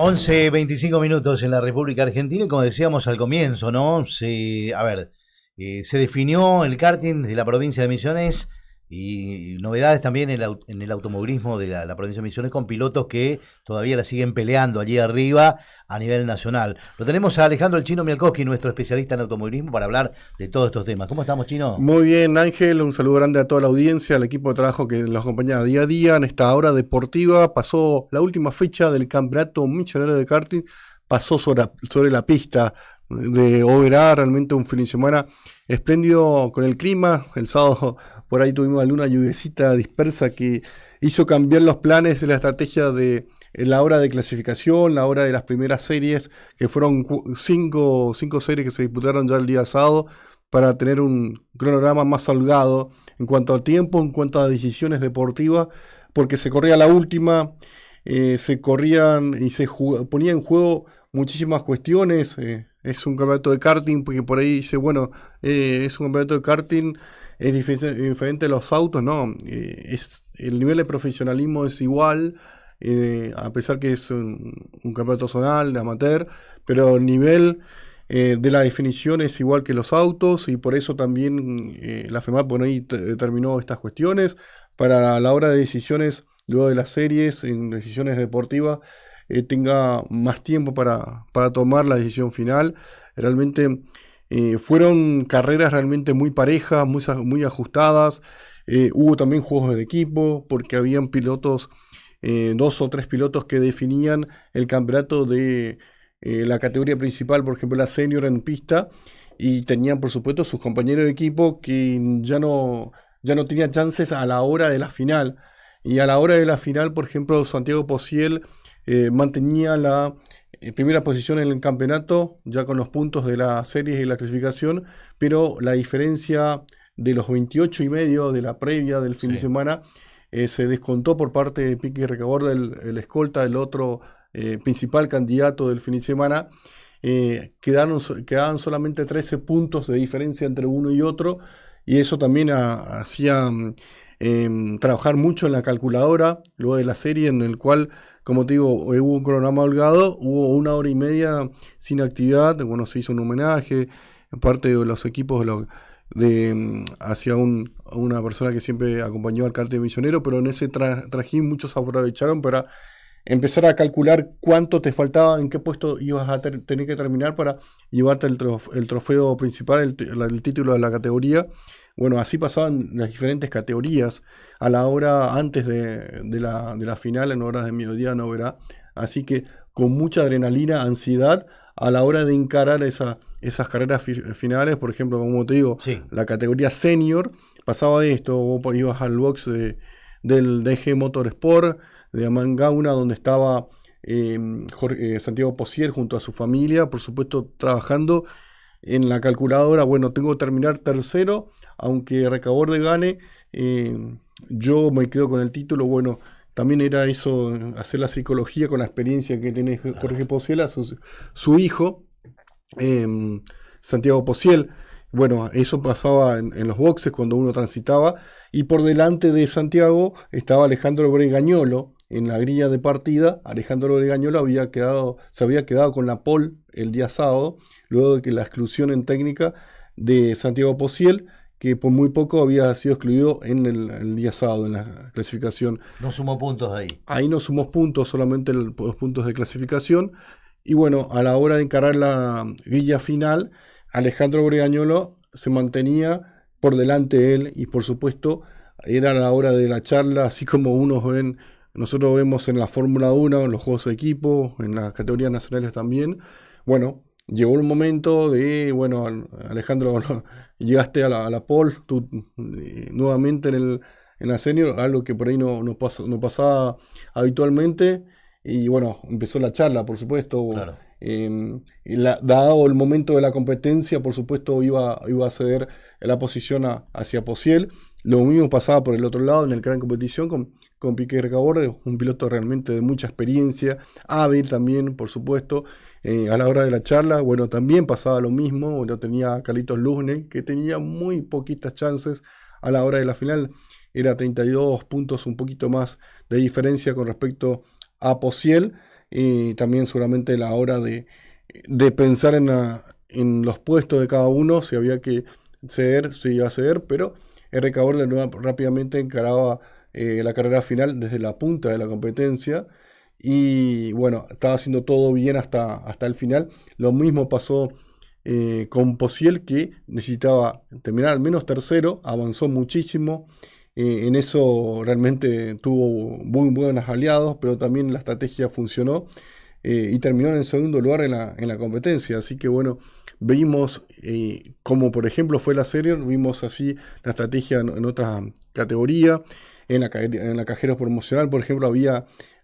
11:25 en la República Argentina y como decíamos al comienzo, ¿no? Se definió el karting de la provincia de Misiones y novedades también en el automovilismo de la provincia de Misiones con pilotos que todavía la siguen peleando allí arriba a nivel nacional. Lo tenemos a Alejandro el Chino Mialkowski, nuestro especialista en automovilismo, para hablar de todos estos temas. ¿Cómo estamos, Chino? Muy bien, Ángel, un saludo grande a toda la audiencia, al equipo de trabajo que los acompaña día a día en esta hora deportiva. Pasó la última fecha del Campeonato Millonario de Karting, pasó sobre la pista de Oberá, realmente un fin de semana espléndido con el clima. El sábado por ahí tuvimos alguna lluviecita dispersa que hizo cambiar los planes de la estrategia de la hora de clasificación, la hora de las primeras series, que fueron cinco series que se disputaron ya el día sábado, para tener un cronograma más holgado en cuanto al tiempo, en cuanto a decisiones deportivas, porque se corría la última, se corrían y se ponía en juego muchísimas cuestiones. Es un campeonato de karting, porque por ahí dice, bueno, es un campeonato de karting, es diferente de los autos, ¿no? El nivel de profesionalismo es igual, a pesar que es un campeonato zonal, de amateur, pero el nivel de la definición es igual que los autos, y por eso también la FEMAP por ahí determinó estas cuestiones para la hora de decisiones, luego de las series, en decisiones deportivas, tenga más tiempo para tomar la decisión final. Realmente fueron carreras realmente muy parejas, muy ajustadas. Hubo también juegos de equipo, porque habían pilotos, 2 o 3 pilotos que definían el campeonato de la categoría principal, por ejemplo la senior en pista, y tenían por supuesto sus compañeros de equipo que ya no tenían chances a la hora de la final. Y a la hora de la final, por ejemplo, Santiago Pociel mantenía la primera posición en el campeonato, ya con los puntos de la serie y la clasificación, pero la diferencia de los 28,5 de la previa del fin de semana se descontó por parte de Pique Recaborda, el escolta, el otro principal candidato del fin de semana. Quedaban solamente 13 puntos de diferencia entre uno y otro, y eso también hacía trabajar mucho en la calculadora luego de la serie, en el cual, como te digo, hubo un cronograma holgado, hubo 1 hora y media sin actividad. Bueno, se hizo un homenaje en parte de los equipos hacia una persona que siempre acompañó al karting misionero, pero en ese trajín muchos aprovecharon para empezar a calcular cuánto te faltaba, en qué puesto ibas a tener que terminar para llevarte el trofeo principal, el título de la categoría. Bueno, así pasaban las diferentes categorías a la hora antes de la final, en horas de mediodía, no verá. Así que con mucha adrenalina, ansiedad a la hora de encarar esas carreras finales. Por ejemplo, como te digo, la categoría senior pasaba esto: vos ibas al box del DG Motorsport de Amangauna, donde estaba Santiago Pociel junto a su familia, por supuesto trabajando en la calculadora. Bueno, tengo que terminar tercero, aunque Recaborde gane, yo me quedo con el título. Bueno, también era eso, hacer la psicología con la experiencia que tiene Jorge Pociel, su hijo, Santiago Pociel. Bueno, eso pasaba en los boxes cuando uno transitaba, y por delante de Santiago estaba Alejandro Bregañolo en la grilla de partida. Alejandro Bregañolo se había quedado con la pole el día sábado, luego de que la exclusión en técnica de Santiago Pociel, que por muy poco había sido excluido en el día sábado en la clasificación. No sumó puntos ahí. Ahí no sumó puntos, solamente los puntos de clasificación. Y bueno, a la hora de encarar la grilla final, Alejandro Bregañolo se mantenía por delante de él, y por supuesto era la hora de la charla, así como nosotros vemos en la Fórmula 1, en los juegos de equipo, en las categorías nacionales también. Bueno, llegó un momento de, bueno, Alejandro, llegaste a la pole, tú nuevamente en la senior, algo que por ahí no pasaba habitualmente. Y bueno, empezó la charla, por supuesto. Claro. Dado el momento de la competencia, por supuesto iba a ceder la posición hacia Pociel. Lo mismo pasaba por el otro lado en el gran competición con Piqué Recaborde, un piloto realmente de mucha experiencia, hábil también, por supuesto. A la hora de la charla, bueno, también pasaba lo mismo. Bueno, tenía a Carlitos Luzne, que tenía muy poquitas chances a la hora de la final. Era 32 puntos, un poquito más de diferencia con respecto a Pociel, y también seguramente la hora de pensar en los puestos de cada uno, si había que ceder, si iba a ceder, pero R.K. Bor de nuevo rápidamente encaraba la carrera final desde la punta de la competencia y bueno, estaba haciendo todo bien hasta el final. Lo mismo pasó con Posiel, que necesitaba terminar al menos tercero, avanzó muchísimo. En eso realmente tuvo muy buenos aliados, pero también la estrategia funcionó y terminó en el segundo lugar en la competencia. Así que bueno, vimos como por ejemplo fue la serie, vimos así la estrategia en otra categoría. En la cajera promocional, por ejemplo,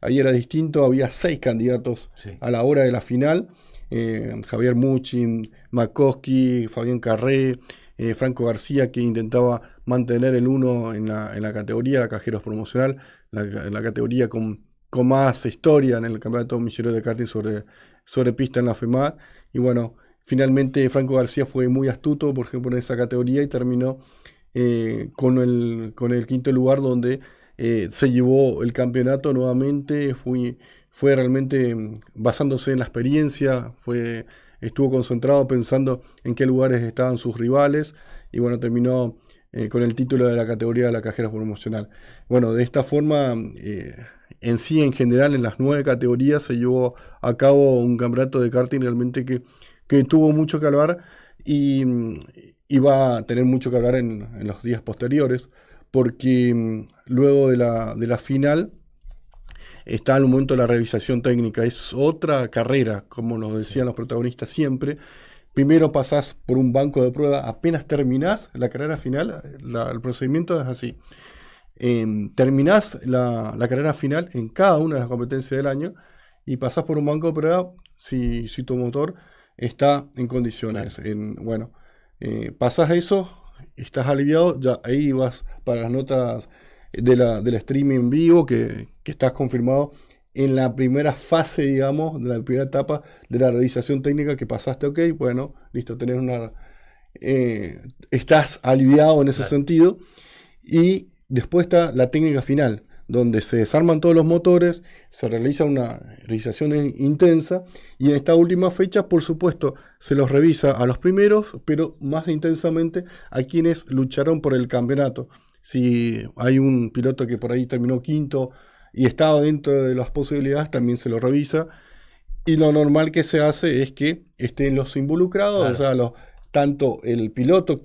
ahí era distinto, había 6 candidatos Sí. a la hora de la final. Javier Muchin, Makoski, Fabián Carré, Franco García, que intentaba mantener el 1 en la categoría, la cajeros promocional, la categoría con más historia en el campeonato millonero de karting sobre pista en la FEMA. Y bueno, finalmente Franco García fue muy astuto, por ejemplo, en esa categoría y terminó con el quinto lugar, donde se llevó el campeonato nuevamente. Fue realmente basándose en la experiencia, estuvo concentrado pensando en qué lugares estaban sus rivales y bueno, terminó con el título de la categoría de la cajera promocional. Bueno, de esta forma, en sí, en general, en las 9 categorías se llevó a cabo un campeonato de karting realmente que tuvo mucho que hablar y va a tener mucho que hablar en los días posteriores, porque luego de la final está el momento de la revisación técnica. Es otra carrera, como nos decían Sí. los protagonistas siempre. Primero pasás por un banco de prueba, apenas terminás la carrera final, el procedimiento es así. Terminás la carrera final en cada una de las competencias del año y pasás por un banco de prueba si tu motor está en condiciones. Claro. Bueno, pasás eso, estás aliviado, ya ahí vas para las notas del streaming en vivo, que estás confirmado en la primera fase, digamos, de la primera etapa de la revisación técnica, que pasaste, ok, bueno, listo, tenés estás aliviado en ese Claro. sentido. Y después está la técnica final, donde se desarman todos los motores, se realiza una revisación intensa y en esta última fecha, por supuesto, se los revisa a los primeros, pero más intensamente a quienes lucharon por el campeonato. Si hay un piloto que por ahí terminó quinto y estaba dentro de las posibilidades, también se lo revisa. Y lo normal que se hace es que estén los involucrados, o Claro. sea, tanto el piloto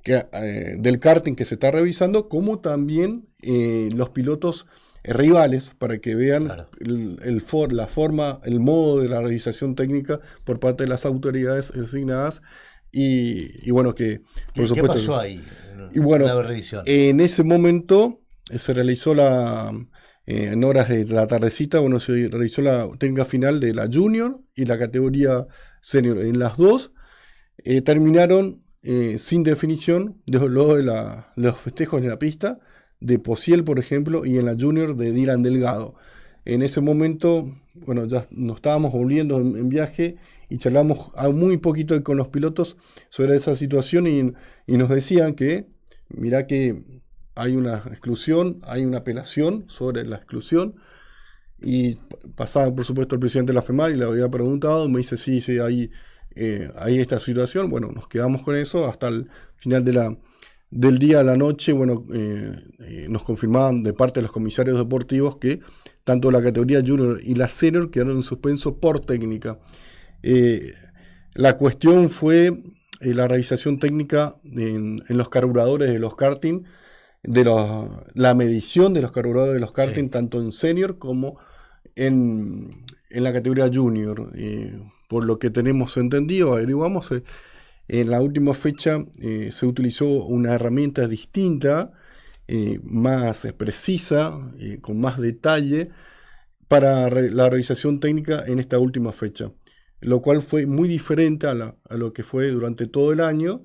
del karting que se está revisando, como también los pilotos rivales, para que vean Claro. la forma, el modo de la revisación técnica por parte de las autoridades designadas. Y bueno, que por ¿Qué supuesto. pasó ahí Y en bueno, la revisión? en ese momento se realizó en horas de la tardecita, bueno, se realizó la técnica final de la Junior y la categoría Senior. En las dos terminaron sin definición, luego los festejos en la pista de Posiel, por ejemplo, y en la Junior de Dylan Delgado. En ese momento, bueno, ya nos estábamos volviendo en viaje y charlamos muy poquito con los pilotos sobre esa situación y nos decían que, mirá que hay una exclusión, hay una apelación sobre la exclusión. Y pasaba, por supuesto, el presidente de la FEMAR y le había preguntado, me dice, sí, sí, hay esta situación. Bueno, nos quedamos con eso hasta el final del día a la noche. Bueno, nos confirmaban de parte de los comisarios deportivos que tanto la categoría Junior y la Senior quedaron en suspenso por técnica. La cuestión fue la realización técnica en los carburadores de los karting, la medición de los carburadores de los karting, Sí. tanto en Senior como en la categoría Junior. Por lo que tenemos entendido, averiguamos, en la última fecha se utilizó una herramienta distinta, más precisa, con más detalle, para la realización técnica en esta última fecha, lo cual fue muy diferente a lo que fue durante todo el año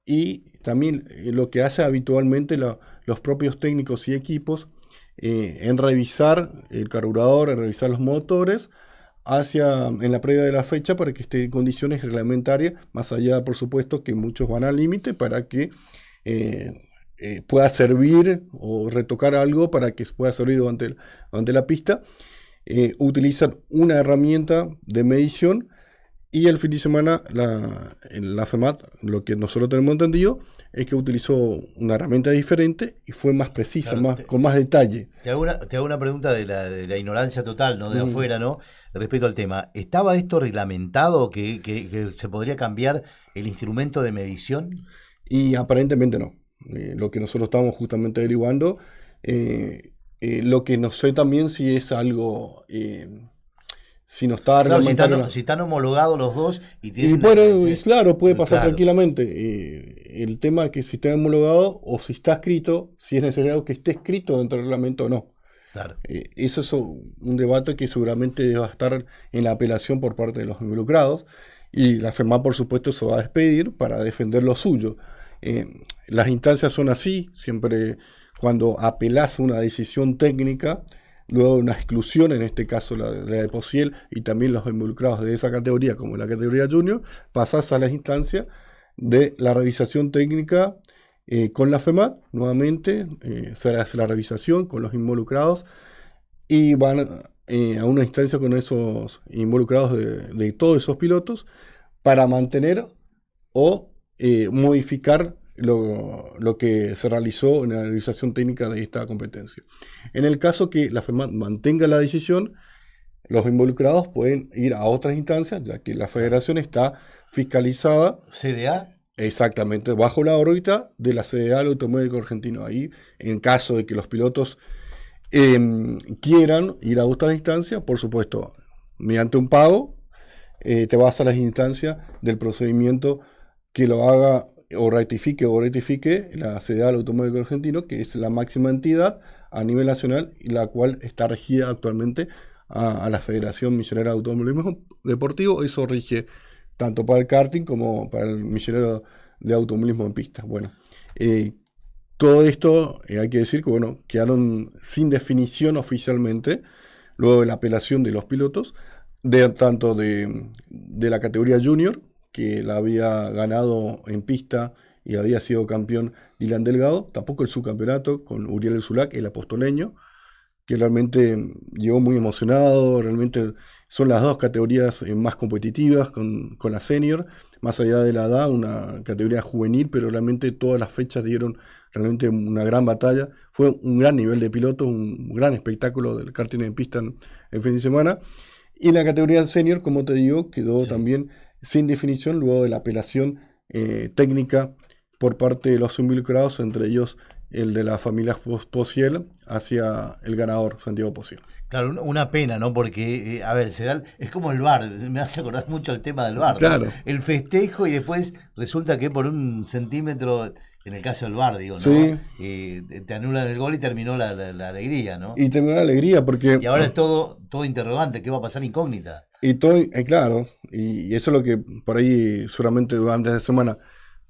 y también lo que hace habitualmente los propios técnicos y equipos en revisar el carburador, en revisar los motores en la previa de la fecha para que esté en condiciones reglamentarias, más allá, por supuesto, que muchos van al límite para que pueda servir o retocar algo para que pueda servir durante la pista. utilizan una herramienta de medición y el fin de semana en la FEMAT, lo que nosotros tenemos entendido, es que utilizó una herramienta diferente y fue más precisa, Claro, con más detalle. te hago una pregunta de la ignorancia total, no de afuera, ¿no? Respecto al tema. ¿Estaba esto reglamentado que se podría cambiar el instrumento de medición? Y aparentemente no. Lo que nosotros estamos justamente averiguando, lo que no sé también si es algo, si no está Claro, reglamentado. si están homologados los dos y Y tienen... bueno, claro, puede pasar Claro. tranquilamente. El tema es que si está homologado o si está escrito, si es necesario que esté escrito dentro del reglamento o no. Claro. Eso es un debate que seguramente va a estar en la apelación por parte de los involucrados y la FEMA, por supuesto, se va a despedir para defender lo suyo. Las instancias son así, siempre cuando apelás a una decisión técnica, luego una exclusión, en este caso la de Posiel y también los involucrados de esa categoría, como la categoría junior, pasás a las instancias de la revisación técnica con la FEMAT, nuevamente, se hace la revisación con los involucrados y van a una instancia con esos involucrados de todos esos pilotos para mantener o modificar lo que se realizó en la realización técnica de esta competencia. En el caso que la FEMAT mantenga la decisión, los involucrados pueden ir a otras instancias, ya que la federación está fiscalizada ¿CDA? exactamente bajo la órbita de la CDA del Automovilismo Argentino. Ahí, en caso de que los pilotos quieran ir a otras instancias, por supuesto, mediante un pago, te vas a las instancias del procedimiento que lo haga o rectifique la CDA del Automóvil Argentino, que es la máxima entidad a nivel nacional y la cual está regida actualmente a la Federación Misionera de Automovilismo Deportivo. Eso rige tanto para el karting como para el misionero de automovilismo en pista. Bueno, todo esto hay que decir que bueno, quedaron sin definición oficialmente luego de la apelación de los pilotos, tanto de la categoría junior, que la había ganado en pista y había sido campeón Dylan Delgado, tampoco el subcampeonato con Uriel El Zulac, el apostoleño, que realmente llegó muy emocionado. Realmente son las dos categorías más competitivas con la senior, más allá de la edad, una categoría juvenil, pero realmente todas las fechas dieron realmente una gran batalla. Fue un gran nivel de piloto, un gran espectáculo del karting en pista el fin de semana. Y la categoría senior, como te digo, quedó también sin definición luego de la apelación técnica por parte de los involucrados, entre ellos el de la familia Posiel, hacia el ganador, Santiago Posiel. Claro, una pena, ¿no? Porque, a ver, es como el VAR, me hace acordar mucho el tema del VAR, ¿no? Claro. El festejo y después resulta que por un centímetro, en el caso del VAR, digo, ¿no? Sí. Te anulan el gol y terminó la alegría, ¿no? Y terminó la alegría porque... Y ahora es todo interrogante, ¿qué va a pasar? Incógnita. Y todo, claro, y eso es lo que por ahí seguramente durante la semana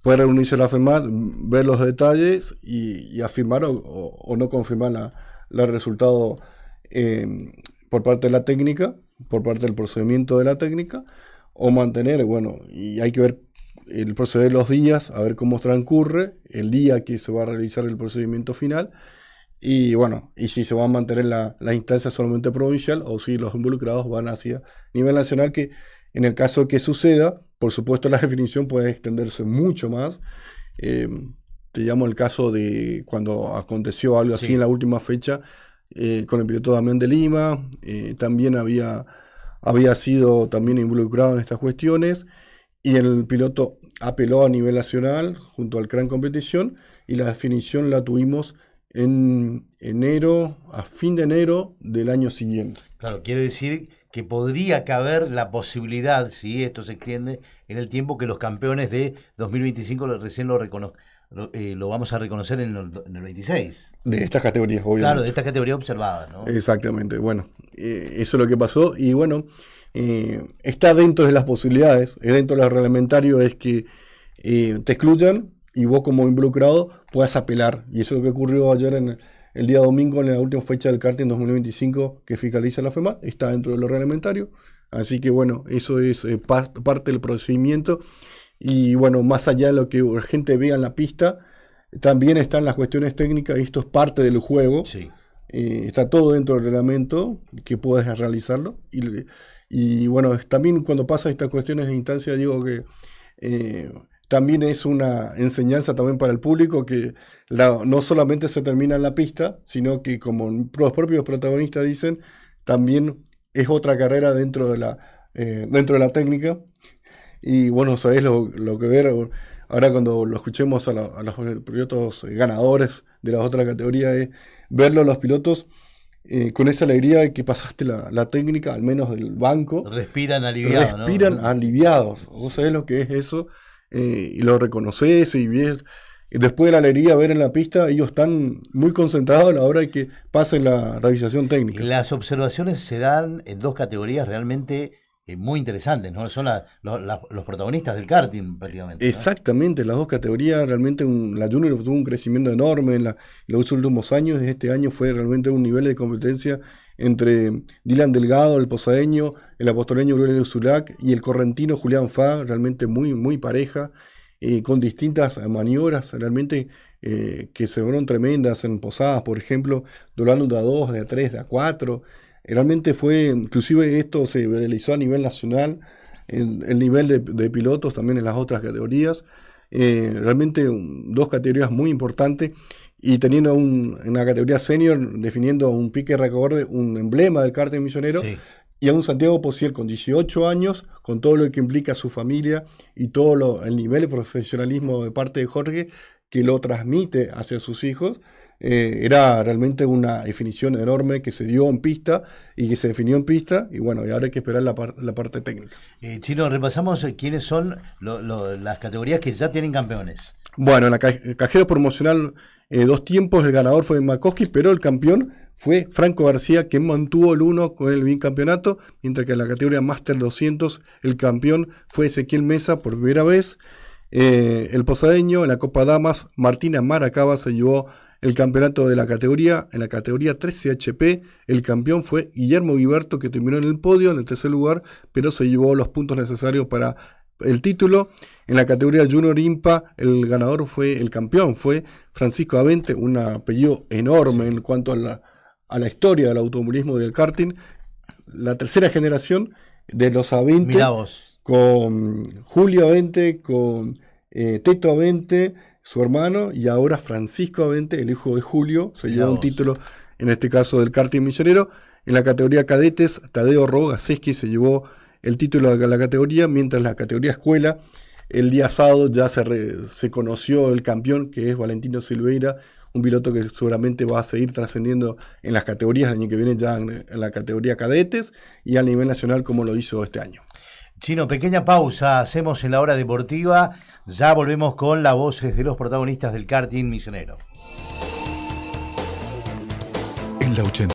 puede reunirse la FEMAT, ver los detalles y afirmar o no confirmar el resultado por parte de la técnica, por parte del procedimiento de la técnica, o mantener, bueno, y hay que ver el proceder los días, a ver cómo transcurre el día que se va a realizar el procedimiento final, y bueno, y si se va a mantener la instancia solamente provincial o si los involucrados van hacia nivel nacional, que en el caso que suceda, por supuesto la definición puede extenderse mucho más. Te llamo el caso de cuando aconteció algo así en la última fecha con el piloto Damián de Lima, también había sido también involucrado en estas cuestiones y el piloto apeló a nivel nacional junto al CRAN Competición y la definición la tuvimos en enero, a fin de enero del año siguiente. Claro, quiere decir que podría caber la posibilidad, si esto se extiende en el tiempo, que los campeones de 2025 recién lo vamos a reconocer en el 26. De estas categorías, obviamente. Claro, de estas categorías observadas, ¿no? Exactamente, bueno, eso es lo que pasó y bueno, está dentro de las posibilidades, dentro del reglamentario es que te excluyan y vos como involucrado puedas apelar. Y eso es lo que ocurrió ayer el día domingo en la última fecha del karting 2025 que fiscaliza la FEMA, está dentro de lo reglamentario. Así que bueno, eso es parte del procedimiento. Y bueno, más allá de lo que la gente vea en la pista, también están las cuestiones técnicas y esto es parte del juego. Sí. está todo dentro del reglamento, que puedes realizarlo. Y bueno, también cuando pasa estas cuestiones de instancia, digo que también es una enseñanza también para el público que no solamente se termina en la pista, sino que como los propios protagonistas dicen, también es otra carrera dentro de la técnica. Y bueno, sabés lo que ver ahora cuando lo escuchemos a los pilotos ganadores de las otras categorías, es verlo a los pilotos con esa alegría de que pasaste la técnica, al menos del banco. Respiran aliviados, ¿no? Respiran aliviados. Vos sabés lo que es eso, y lo reconoces y ves. Y después de la alegría ver en la pista, ellos están muy concentrados a la hora de que pasen la revisación técnica. Las observaciones se dan en dos categorías realmente muy interesantes, ¿no? Son los protagonistas del karting prácticamente, ¿no? Exactamente, las dos categorías, realmente la Junior tuvo un crecimiento enorme en los últimos años. Este año fue realmente un nivel de competencia entre Dylan Delgado, el posadeño, el apostoleño Aurelio Zulac y el correntino Julián Fa, realmente muy, muy pareja, con distintas maniobras realmente que se fueron tremendas en posadas, por ejemplo, doblando de A2, de A3, de A4. Realmente fue, inclusive esto se realizó a nivel nacional, el nivel de pilotos también en las otras categorías. Realmente dos categorías muy importantes, y teniendo en la categoría senior definiendo un Pique Recorde, un emblema del karting misionero. Sí. Y a un Santiago Posiel con 18 años, con todo lo que implica su familia y todo el nivel de profesionalismo de parte de Jorge, que lo transmite hacia sus hijos. Era realmente una definición enorme que se dio en pista y que se definió en pista, y bueno, y ahora hay que esperar la parte técnica. Chino, repasamos quiénes son las categorías que ya tienen campeones. Bueno, en la cajero promocional, 2 tiempos, el ganador fue Makowski, pero el campeón fue Franco García, que mantuvo el 1 con el bicampeonato, mientras que en la categoría Master 200 el campeón fue Ezequiel Mesa por primera vez. El posadeño en la Copa Damas, Martina Maracaba se llevó el campeonato de la categoría. En la categoría 13 HP, el campeón fue Guillermo Guiberto, que terminó en el podio, en el tercer lugar, pero se llevó los puntos necesarios para el título. En la categoría Junior Impa, el campeón fue Francisco Avente, un apellido enorme en cuanto a la historia del automovilismo y del karting. La tercera generación de los Avente, con Julio Avente, con Teto Avente, su hermano, y ahora Francisco Avente, el hijo de Julio, se llevó un título, en este caso del karting misionero. En la categoría cadetes, Tadeo Rogaseski se llevó el título de la categoría, mientras la categoría escuela, el día sábado ya se conoció el campeón, que es Valentino Silveira, un piloto que seguramente va a seguir trascendiendo en las categorías el año que viene, ya en la categoría cadetes y a nivel nacional, como lo hizo este año. Chino, pequeña pausa hacemos en la hora deportiva, ya volvemos con las voces de los protagonistas del karting misionero. En la 80.